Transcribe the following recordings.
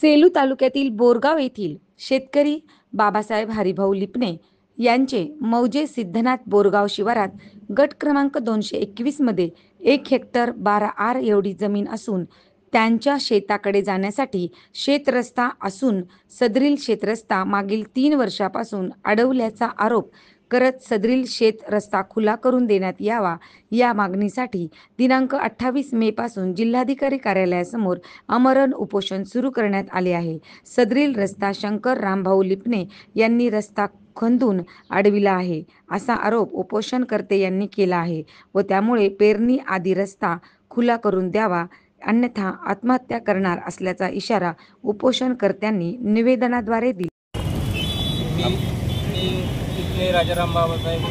सेलू तालुक्यातील बोरगाव येथील शेतकरी बाबासाहेब हरिभाऊ लिपणे यांचे मौजे सिद्धनाथ बोरगाव शिवारात गट क्रमांक 221 मध्ये 1 हेक्टर 12 आर एवढी जमीन असून त्यांच्या शेताकडे जाण्यासाठी शेतरस्ता असून सदरील शेतरस्ता मागील 3 वर्षापासून अडवल्याचा आरोप करत सदरील शेत रस्ता खुला करून देण्यात यावा या मागणीसाठी दिनांक 28 मे पासून जिल्हाधिकारी कार्यालयासमोर आमरण उपोषण सुरू करण्यात आले आहे। सदरील रस्ता शंकर रामभाऊ लिपणे यांनी रस्ता खंदून अडविला आहे असा आरोप उपोषणकर्ते यांनी केला आहे व त्यामुळे पेरणी आधी रस्ता खुला करून द्यावा अन्यथा आत्महत्या करणार असल्याचा इशारा उपोषणकर्त्यांनी निवेदनाद्वारे दिला। मी राजाराम बाबासाहेब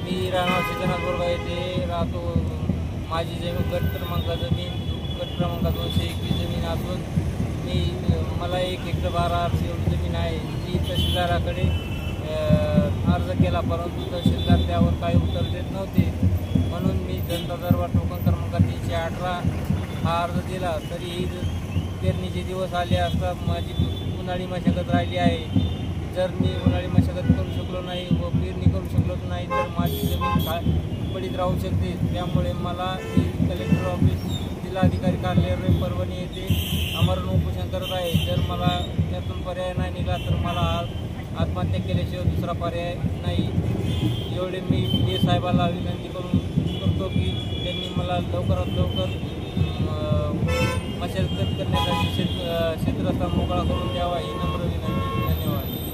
मी राहणार सिद्धनाथ बोरगाव येथे राहतो। माझी जमीन गट क्रमांक 221 जमीन असून मला 1 हेक्टर 12 आर एवढी जमीन आहे। ती तहसीलदाराकडे अर्ज केला परंतु तहसीलदार त्यावर काही उत्तर देत नव्हते म्हणून मी जनता दरबार टोकन क्रमांक 318 हा अर्ज दिला। तरीही पेरणीचे दिवस आले असता माझी उन्हाळी मशागत राहिली आहे। जर मी उन्हाळी मशागत करू शकलो नाही व पेरणी करू शकलो नाही तर माझी जमीन पडीत राहू शकते। त्यामुळे मला कलेक्टर ऑफिस जिल्हाधिकारी कार्यालय परभणी येथे आमरण उपोषण करत आहे। जर मला त्यातून पर्याय नाही निघाला तर मला आत्महत्या केल्याशिवाय दुसरा पर्याय नाही। एवढे मी डी साहेबाला विनंती करतो की त्यांनी मला लवकरात लवकर मशागत करण्यासाठी शेतरस्ता मोकळा करून द्यावा ही नम्र विनंती। धन्यवाद।